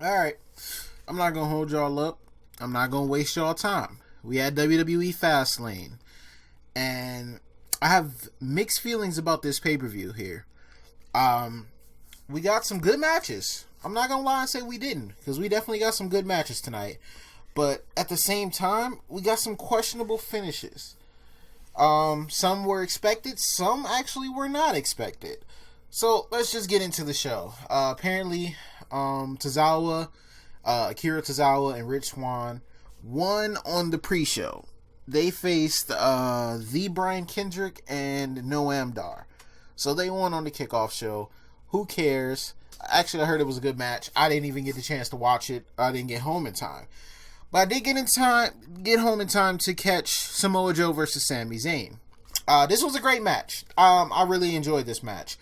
Alright, I'm not gonna hold y'all up. I'm not gonna waste y'all time. We had WWE Fastlane, and I have mixed feelings about this pay-per-view here. We got some good matches. I'm not gonna lie and say we didn't, because we definitely got some good matches tonight. But at the same time, we got some questionable finishes. Some were expected, some actually were not expected. So let's just get into the show. Apparently, Tozawa, Akira Tozawa and Rich Swann won on the pre-show. They faced the Brian Kendrick and Noam Dar. So they won on the kickoff show. Who cares? Actually, I heard it was a good match. I didn't even get the chance to watch it. I didn't get home in time. But I did get home in time to catch Samoa Joe versus Sami Zayn. This was a great match. I really enjoyed this match.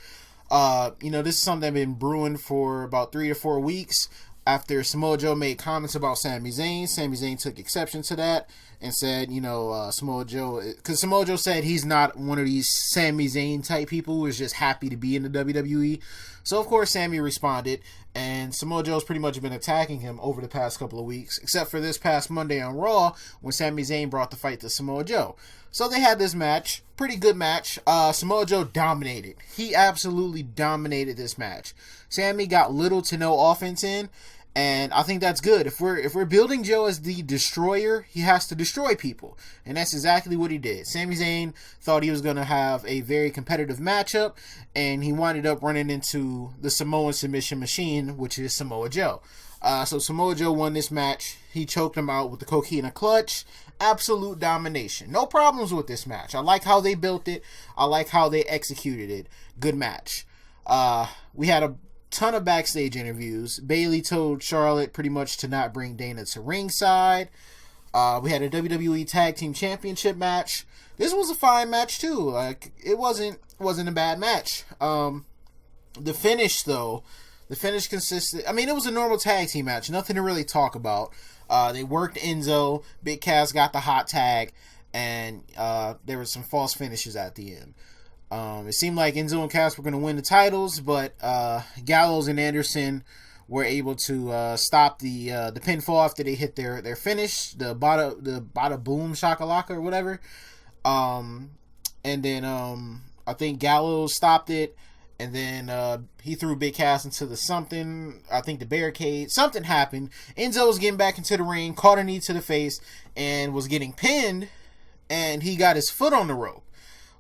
This is something I've been brewing for about 3 to 4 weeks. After Samoa Joe made comments about Sami Zayn took exception to that and said, Samoa Joe, because Samoa Joe said he's not one of these Sami Zayn type people who is just happy to be in the WWE. So, of course, Sami responded, and Samoa Joe's pretty much been attacking him over the past couple of weeks, except for this past Monday on Raw when Sami Zayn brought the fight to Samoa Joe. So they had this match, pretty good match. Samoa Joe dominated. He absolutely dominated this match. Sami got little to no offense in, and I think that's good. If we're building Joe as the destroyer, he has to destroy people. And that's exactly what he did. Sami Zayn thought he was going to have a very competitive matchup, and he winded up running into the Samoan submission machine, which is Samoa Joe. So Samoa Joe won this match. He choked him out with the coquina clutch. Absolute domination. No problems with this match. I like how they built it. I like how they executed it. Good match. We had a ton of backstage interviews. Bayley told Charlotte pretty much to not bring Dana to ringside. We had a WWE Tag Team Championship match. This was a fine match too. Like, it wasn't a bad match. The finish consisted, it was a normal tag team match. Nothing to really talk about. They worked Enzo. Big Cass got the hot tag, and there were some false finishes at the end. It seemed like Enzo and Cass were going to win the titles, but Gallows and Anderson were able to stop the pinfall after they hit their finish, the bada boom shakalaka or whatever. And then I think Gallows stopped it, and then he threw Big Cass into the barricade. Something happened. Enzo was getting back into the ring, caught a knee to the face, and was getting pinned, and he got his foot on the rope.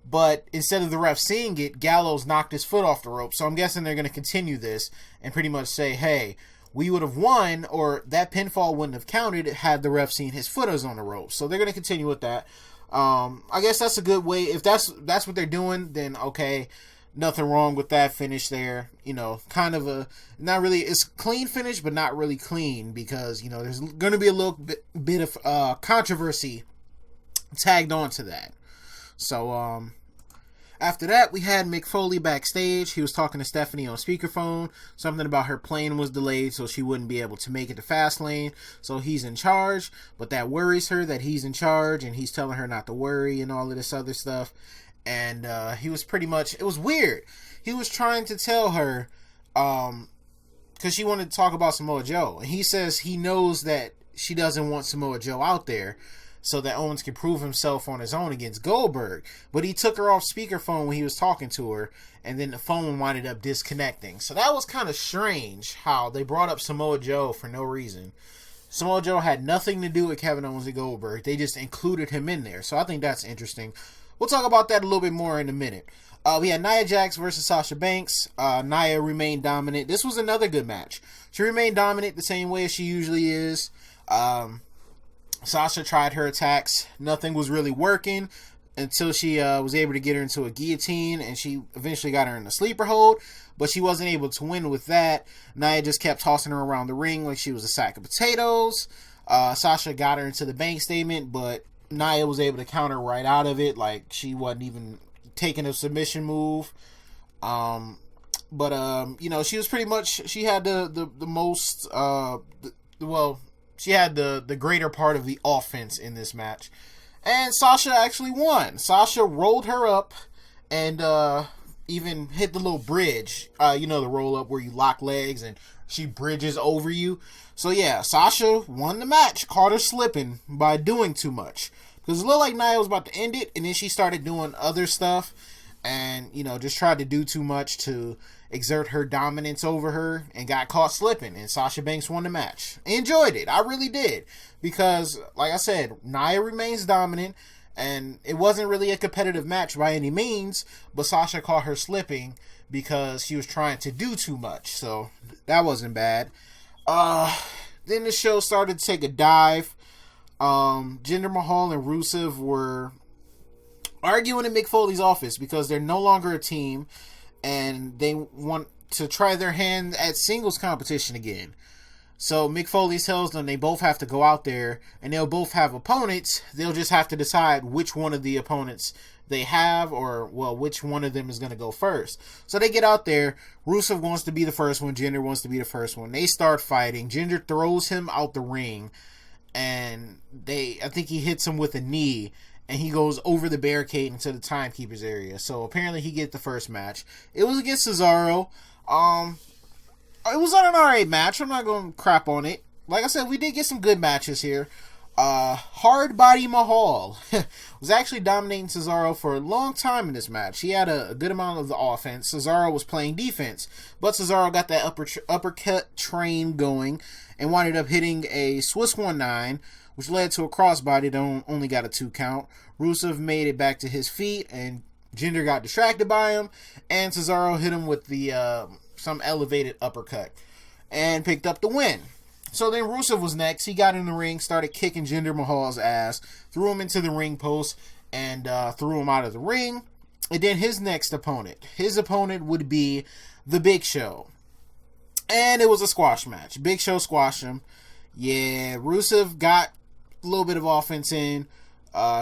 But instead of the ref seeing it, Gallows knocked his foot off the rope. So I'm guessing they're going to continue this and pretty much say, hey, we would have won, or that pinfall wouldn't have counted had the ref seen his foot was on the rope. So they're going to continue with that. I guess that's a good way. If that's what they're doing, then okay, nothing wrong with that finish there. Kind of it's clean finish, but not really clean, because, there's going to be a little bit of controversy tagged onto that. So, after that, we had Mick Foley backstage. He was talking to Stephanie on speakerphone. Something about her plane was delayed, so she wouldn't be able to make it to Fastlane. So he's in charge, but that worries her that he's in charge, and he's telling her not to worry and all of this other stuff. And he was it was weird. He was trying to tell her, because she wanted to talk about Samoa Joe. And he says he knows that she doesn't want Samoa Joe out there, so that Owens can prove himself on his own against Goldberg. But he took her off speakerphone when he was talking to her, and then the phone winded up disconnecting. So that was kind of strange how they brought up Samoa Joe for no reason. Samoa Joe had nothing to do with Kevin Owens and Goldberg. They just included him in there. So I think that's interesting. We'll talk about that a little bit more in a minute. We had Nia Jax versus Sasha Banks. Nia remained dominant. This was another good match. She remained dominant the same way as she usually is. Sasha tried her attacks. Nothing was really working until she was able to get her into a guillotine, and she eventually got her in a sleeper hold, but she wasn't able to win with that. Nia just kept tossing her around the ring like she was a sack of potatoes. Sasha got her into the bank statement, but Nia was able to counter right out of it, like she wasn't even taking a submission move. She was pretty much, she had the most, she had the greater part of the offense in this match. And Sasha actually won. Sasha rolled her up and even hit the little bridge. The roll up where you lock legs and She bridges over you. So yeah, Sasha won the match, caught her slipping by doing too much. Because it looked like Nia was about to end it, and then she started doing other stuff and, just tried to do too much to exert her dominance over her and got caught slipping, and Sasha Banks won the match. Enjoyed it. I really did. Because, like I said, Nia remains dominant, and it wasn't really a competitive match by any means, but Sasha caught her slipping because she was trying to do too much. So, that wasn't bad. Then the show started to take a dive. Jinder Mahal and Rusev were arguing in Mick Foley's office because they're no longer a team and they want to try their hand at singles competition again. So Mick Foley tells them they both have to go out there and they'll both have opponents. They'll just have to decide which one of the opponents they have, or which one of them is going to go first. So they get out there. Rusev wants to be the first one. Jinder wants to be the first one. They start fighting. Jinder throws him out the ring. And I think he hits him with a knee, and he goes over the barricade into the timekeeper's area. So apparently he gets the first match. It was against Cesaro. It was an alright match. I'm not going to crap on it. Like I said, we did get some good matches here. Hard Body Mahal was actually dominating Cesaro for a long time in this match. He had a good amount of the offense. Cesaro was playing defense, but Cesaro got that uppercut train going and wound up hitting a Swiss 1-9, which led to a crossbody that only got a 2 count. Rusev made it back to his feet, and Jinder got distracted by him, and Cesaro hit him with the some elevated uppercut and picked up the win. So then Rusev was next. He got in the ring, started kicking Jinder Mahal's ass, threw him into the ring post, and threw him out of the ring. And then his next opponent. His opponent would be the Big Show. And it was a squash match. Big Show squashed him. Yeah, Rusev got a little bit of offense in.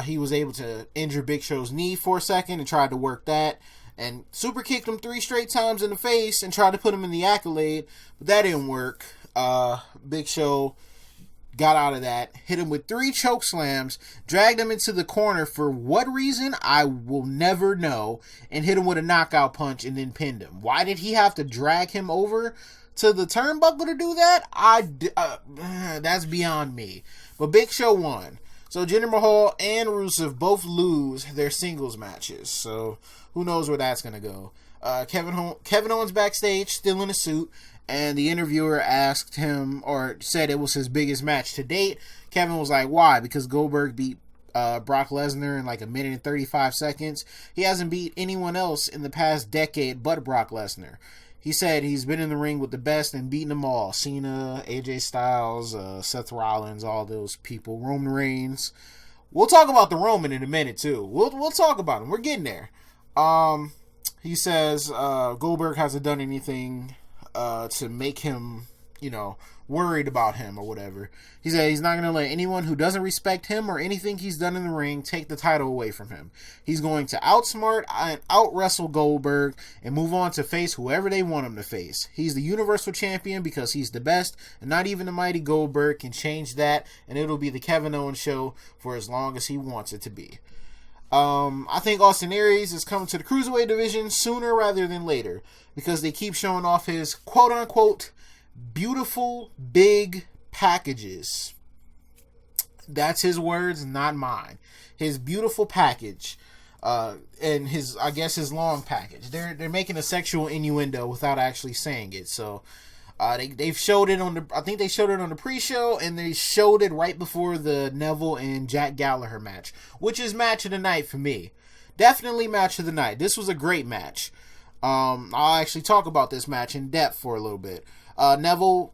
He was able to injure Big Show's knee for a second and tried to work that. And super kicked him 3 straight times in the face and tried to put him in the Accolade. But that didn't work. Big Show got out of that, hit him with 3 choke slams, dragged him into the corner for what reason I will never know, and hit him with a knockout punch and then pinned him. Why did he have to drag him over to the turnbuckle to do that? That's beyond me. But Big Show won. So Jinder Mahal and Rusev both lose their singles matches. So who knows where that's going to go. Kevin Owens backstage, still in a suit, and the interviewer asked him, or said it was his biggest match to date. Kevin was like, why? Because Goldberg beat Brock Lesnar in like 1 minute and 35 seconds. He hasn't beat anyone else in the past decade but Brock Lesnar. He said he's been in the ring with the best and beaten them all. Cena, AJ Styles, Seth Rollins, all those people. Roman Reigns. We'll talk about the Roman in a minute too. We'll talk about him. We're getting there. He says Goldberg hasn't done anything to make him, worried about him or whatever. He said he's not going to let anyone who doesn't respect him or anything he's done in the ring take the title away from him. He's going to outsmart and out-wrestle Goldberg and move on to face whoever they want him to face. He's the Universal Champion because he's the best, and not even the mighty Goldberg can change that, and it'll be the Kevin Owens show for as long as he wants it to be. I think Austin Aries is coming to the Cruiserweight division sooner rather than later because they keep showing off his quote-unquote beautiful big packages. That's his words, not mine. His beautiful package, and his long package. They're making a sexual innuendo without actually saying it. So they've showed it on I think they showed it on the pre-show, and they showed it right before the Neville and Jack Gallagher match, which is match of the night for me. Definitely match of the night. This was a great match. I'll actually talk about this match in depth for a little bit. Neville,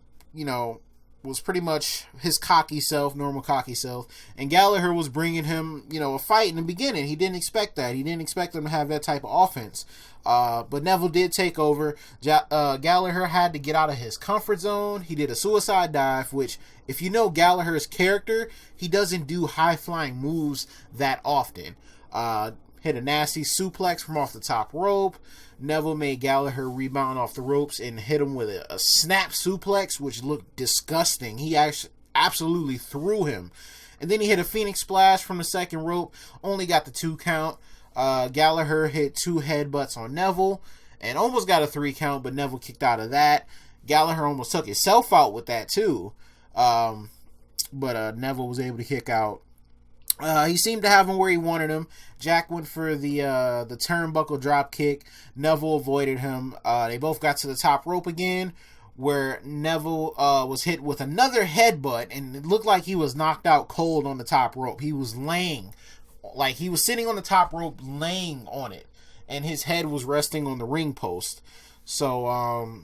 was pretty much his cocky self, normal cocky self, and Gallagher was bringing him, a fight in the beginning. He didn't expect that. He didn't expect him to have that type of offense. But Neville did take over. Gallagher had to get out of his comfort zone. He did a suicide dive, which, if you know Gallagher's character, he doesn't do high-flying moves that often. Hit a nasty suplex from off the top rope. Neville made Gallagher rebound off the ropes and hit him with a snap suplex, which looked disgusting. He actually absolutely threw him. And then he hit a Phoenix Splash from the second rope. Only got the 2 count. Gallagher hit 2 headbutts on Neville and almost got a 3 count, but Neville kicked out of that. Gallagher almost took himself out with that too. But Neville was able to kick out. He seemed to have him where he wanted him. Jack went for the turnbuckle drop kick. Neville avoided him. They both got to the top rope again, where Neville was hit with another headbutt, and it looked like he was knocked out cold on the top rope. He was laying, like he was sitting on the top rope, laying on it, and his head was resting on the ring post. So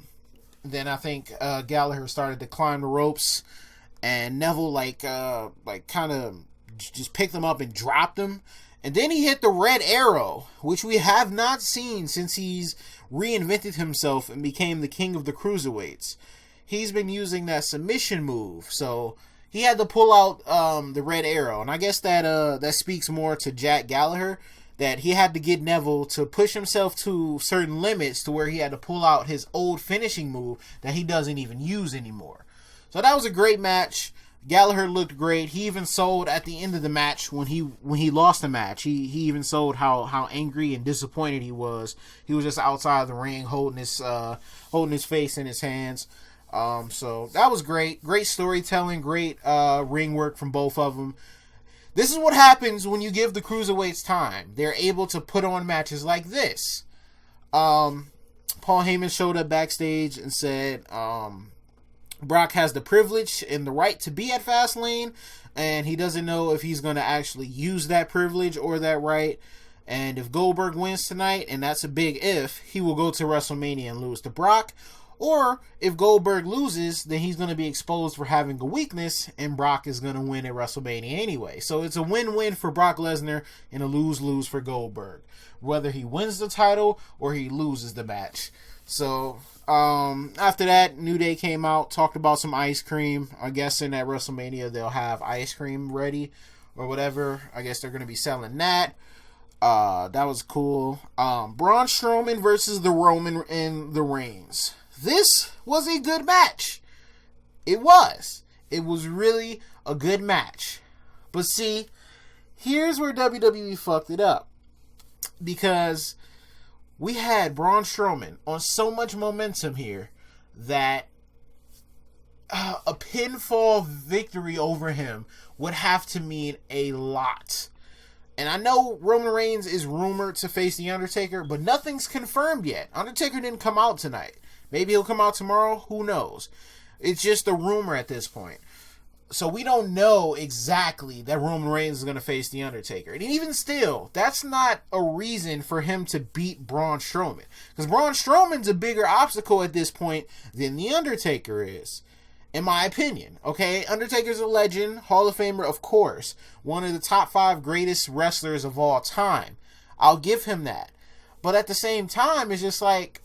then I think Gallagher started to climb the ropes, and Neville kind of just picked him up and dropped him. And then he hit the red arrow, which we have not seen since he's reinvented himself and became the king of the cruiserweights. He's been using that submission move, so he had to pull out the red arrow. And I guess that speaks more to Jack Gallagher, that he had to get Neville to push himself to certain limits to where he had to pull out his old finishing move that he doesn't even use anymore. So that was a great match. Gallagher looked great. He even sold at the end of the match when he lost the match. He even sold how angry and disappointed he was. He was just outside the ring holding his face in his hands. So that was great. Great storytelling. Great ring work from both of them. This is what happens when you give the cruiserweights time. They're able to put on matches like this. Paul Heyman showed up backstage and said, Brock has the privilege and the right to be at Fastlane, and he doesn't know if he's going to actually use that privilege or that right. And if Goldberg wins tonight, and that's a big if, he will go to WrestleMania and lose to Brock. Or if Goldberg loses, then he's going to be exposed for having a weakness, and Brock is going to win at WrestleMania anyway. So it's a win-win for Brock Lesnar and a lose-lose for Goldberg, whether he wins the title or he loses the match. So after that, New Day came out, talked about some ice cream. I'm guessing at WrestleMania they'll have ice cream ready or whatever. I guess they're going to be selling that. That was cool. Braun Strowman versus the Roman and the Reigns. This was a good match. It was. It was really a good match. But see, here's where WWE fucked it up. Because we had Braun Strowman on so much momentum here that a pinfall victory over him would have to mean a lot. And I know Roman Reigns is rumored to face The Undertaker, but nothing's confirmed yet. Undertaker didn't come out tonight. Maybe he'll come out tomorrow. Who knows? It's just a rumor at this point. So we don't know exactly that Roman Reigns is going to face The Undertaker. And even still, that's not a reason for him to beat Braun Strowman. Because Braun Strowman's a bigger obstacle at this point than The Undertaker is. In my opinion. Okay? Undertaker's a legend. Hall of Famer, of course. One of the top 5 greatest wrestlers of all time. I'll give him that. But at the same time, it's just like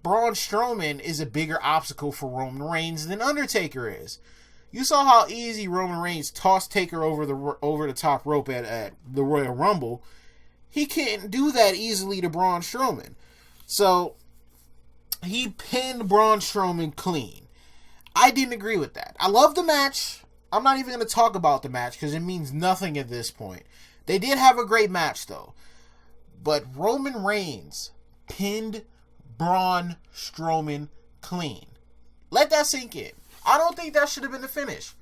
Braun Strowman is a bigger obstacle for Roman Reigns than Undertaker is. You saw how easy Roman Reigns tossed Taker over the top rope at the Royal Rumble. He can't do that easily to Braun Strowman. So, he pinned Braun Strowman clean. I didn't agree with that. I love the match. I'm not even going to talk about the match because it means nothing at this point. They did have a great match, though. But Roman Reigns pinned Braun Strowman clean. Let that sink in. I don't think that should have been the finish.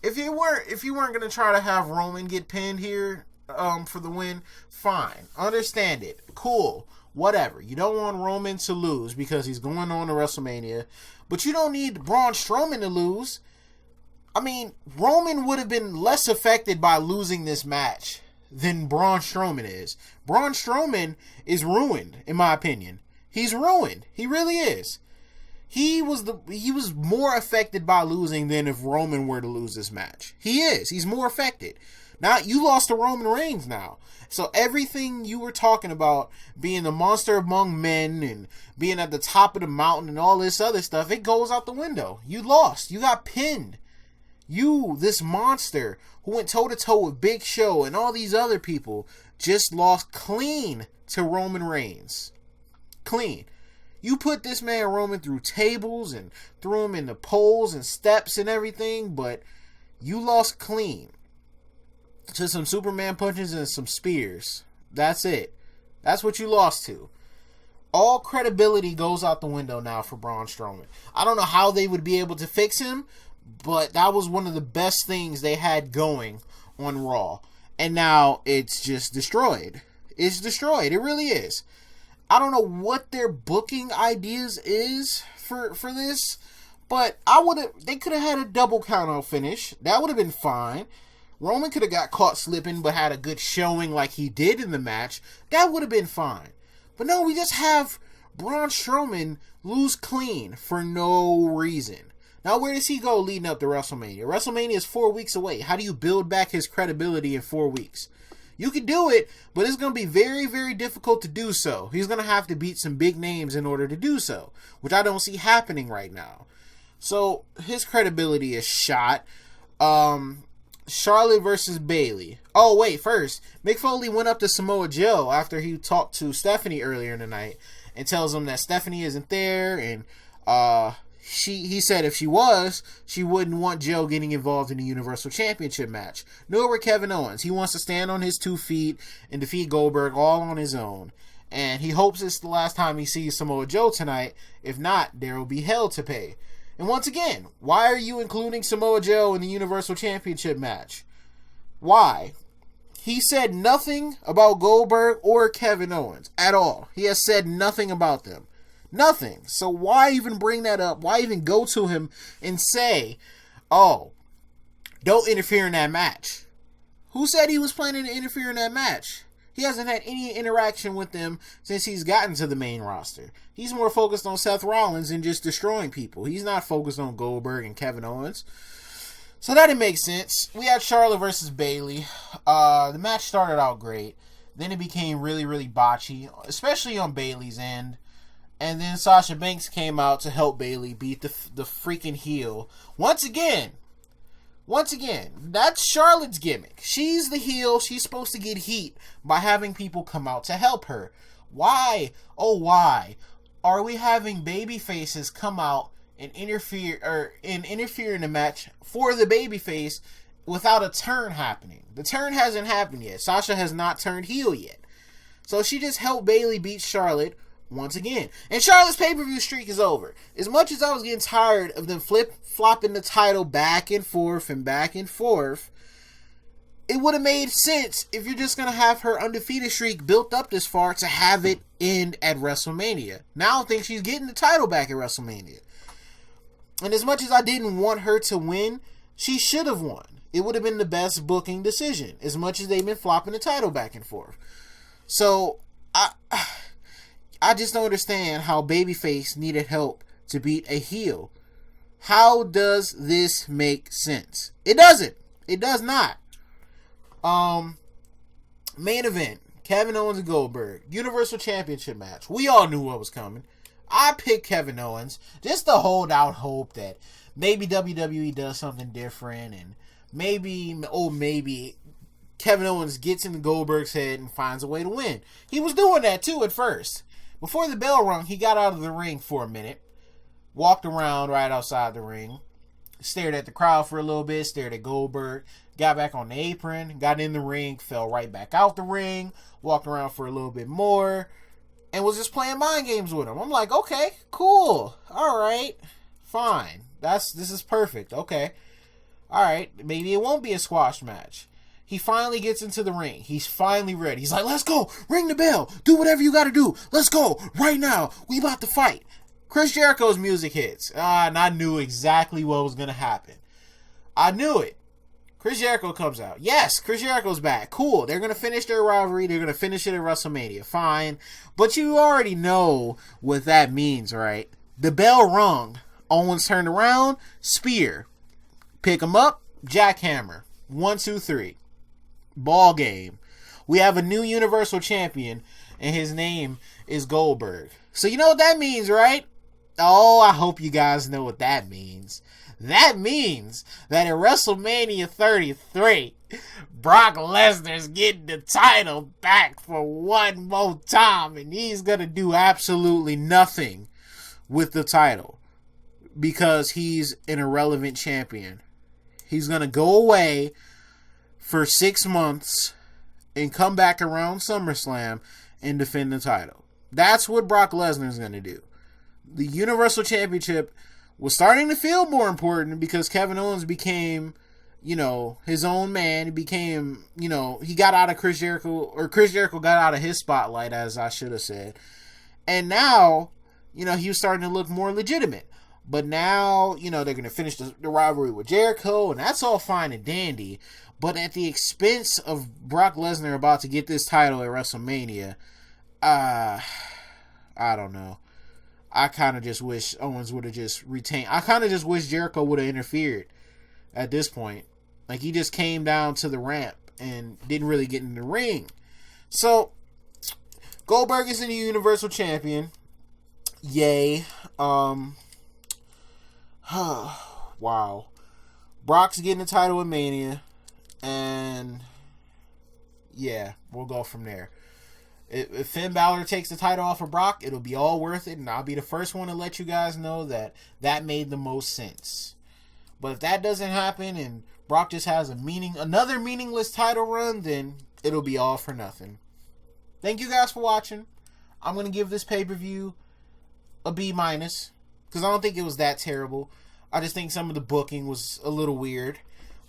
If you weren't going to try to have Roman get pinned here for the win, fine. Understand it. Cool. Whatever. You don't want Roman to lose because he's going on to WrestleMania. But you don't need Braun Strowman to lose. I mean, Roman would have been less affected by losing this match than Braun Strowman is. Braun Strowman is ruined, in my opinion. He's ruined. He really is. He was more affected by losing than if Roman were to lose this match. He is. He's more affected. Now, you lost to Roman Reigns now. So everything you were talking about, being the monster among men and being at the top of the mountain and all this other stuff, it goes out the window. You lost. You got pinned. You, this monster who went toe-to-toe with Big Show and all these other people, just lost clean to Roman Reigns. Clean. You put this man Roman through tables and threw him into poles and steps and everything, but you lost clean to some Superman punches and some spears. That's it. That's what you lost to. All credibility goes out the window now for Braun Strowman. I don't know how they would be able to fix him, but that was one of the best things they had going on Raw. And now it's just destroyed. It's destroyed. It really is. I don't know what their booking ideas is for this, but they could have had a double count out finish. That would have been fine. Roman could have got caught slipping but had a good showing like he did in the match. That would have been fine. But no, we just have Braun Strowman lose clean for no reason. Now, where does he go leading up to WrestleMania? WrestleMania is 4 weeks away. How do you build back his credibility in 4 weeks? You can do it, but it's going to be very, very difficult to do so. He's going to have to beat some big names in order to do so, which I don't see happening right now. So, his credibility is shot. Charlotte versus Bayley. Oh, wait, first, Mick Foley went up to Samoa Joe after he talked to Stephanie earlier in the night and tells him that Stephanie isn't there, and he said if she was, she wouldn't want Joe getting involved in the Universal Championship match. Nor would Kevin Owens. He wants to stand on his 2 feet and defeat Goldberg all on his own. And he hopes it's the last time he sees Samoa Joe tonight. If not, there will be hell to pay. And once again, why are you including Samoa Joe in the Universal Championship match? Why? He said nothing about Goldberg or Kevin Owens at all. He has said nothing about them. Nothing. So why even bring that up? Why even go to him and say, oh, don't interfere in that match? Who said he was planning to interfere in that match? He hasn't had any interaction with them since he's gotten to the main roster. He's more focused on Seth Rollins and just destroying people. He's not focused on Goldberg and Kevin Owens. So that didn't make sense. We had Charlotte versus Bayley. The match started out great. Then it became really, really botchy, especially on Bayley's end. And then Sasha Banks came out to help Bayley beat the freaking heel. Once again, that's Charlotte's gimmick. She's the heel. She's supposed to get heat by having people come out to help her. Why? Oh, why are we having baby faces come out and interfere in the match for the babyface without a turn happening? The turn hasn't happened yet. Sasha has not turned heel yet. So she just helped Bayley beat Charlotte once again. And Charlotte's pay-per-view streak is over. As much as I was getting tired of them flip-flopping the title back and forth, it would have made sense if you're just going to have her undefeated streak built up this far to have it end at WrestleMania. Now I think she's getting the title back at WrestleMania. And as much as I didn't want her to win, she should have won. It would have been the best booking decision, as much as they've been flopping the title back and forth. So, I just don't understand how babyface needed help to beat a heel. How does this make sense? It doesn't. It does not. Main event. Kevin Owens and Goldberg. Universal Championship match. We all knew what was coming. I picked Kevin Owens just to hold out hope that maybe WWE does something different, and maybe Kevin Owens gets into Goldberg's head and finds a way to win. He was doing that too at first. Before the bell rung, he got out of the ring for a minute, walked around right outside the ring, stared at the crowd for a little bit, stared at Goldberg, got back on the apron, got in the ring, fell right back out the ring, walked around for a little bit more, and was just playing mind games with him. I'm like, okay, cool, all right, fine, this is perfect, okay, all right, maybe it won't be a squash match. He finally gets into the ring. He's finally ready. He's like, let's go. Ring the bell. Do whatever you got to do. Let's go. Right now. We about to fight. Chris Jericho's music hits. And I knew exactly what was going to happen. I knew it. Chris Jericho comes out. Yes, Chris Jericho's back. Cool. They're going to finish their rivalry. They're going to finish it at WrestleMania. Fine. But you already know what that means, right? The bell rung. Owens turned around. Spear. Pick him up. Jackhammer. 1, 2, 3. Ball game. We have a new Universal Champion, and his name is Goldberg. So you know what that means, right? Oh, I hope you guys know what that means. That means that at WrestleMania 33, Brock Lesnar's getting the title back for one more time, and he's going to do absolutely nothing with the title because he's an irrelevant champion. He's going to go away for 6 months and come back around SummerSlam and defend the title. That's what Brock Lesnar is going to do. The Universal Championship was starting to feel more important because Kevin Owens became, his own man. He became, he got out of Chris Jericho, or Chris Jericho got out of his spotlight, as I should have said. And now, he was starting to look more legitimate. But now, they're going to finish the rivalry with Jericho, and that's all fine and dandy. But at the expense of Brock Lesnar about to get this title at WrestleMania, I don't know. I kind of just wish Owens would have just retained. I kind of just wish Jericho would have interfered at this point. Like, he just came down to the ramp and didn't really get in the ring. So, Goldberg is the new Universal Champion. Yay. Wow. Brock's getting the title in Mania. And, yeah, we'll go from there. If Finn Balor takes the title off of Brock, it'll be all worth it, and I'll be the first one to let you guys know that made the most sense. But if that doesn't happen and Brock just has another meaningless title run, then it'll be all for nothing. Thank you guys for watching. I'm going to give this pay-per-view a B-, because I don't think it was that terrible. I just think some of the booking was a little weird.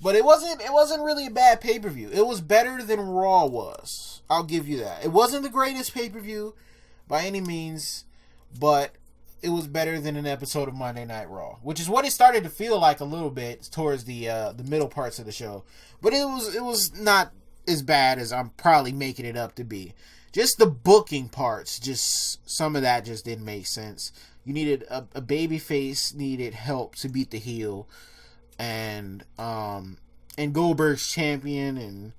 But it wasn't really a bad pay-per-view. It was better than Raw was. I'll give you that. It wasn't the greatest pay-per-view by any means, but it was better than an episode of Monday Night Raw, which is what it started to feel like a little bit towards the middle parts of the show. But it was not as bad as I'm probably making it up to be. Just the booking parts, just some of that just didn't make sense. You needed a baby face, needed help to beat the heel. And Goldberg's champion, and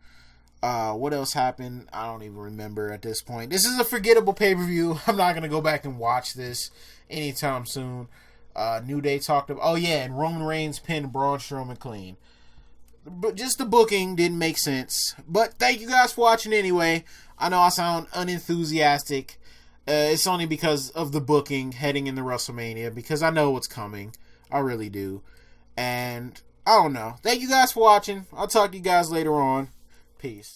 what else happened? I don't even remember at this point. This is a forgettable pay-per-view. I'm not gonna go back and watch this anytime soon. New Day talked about, and Roman Reigns pinned Braun Strowman clean. But just the booking didn't make sense. But thank you guys for watching anyway. I know I sound unenthusiastic. It's only because of the booking heading into WrestleMania, because I know what's coming. I really do. And I don't know. Thank you guys for watching. I'll talk to you guys later on. Peace.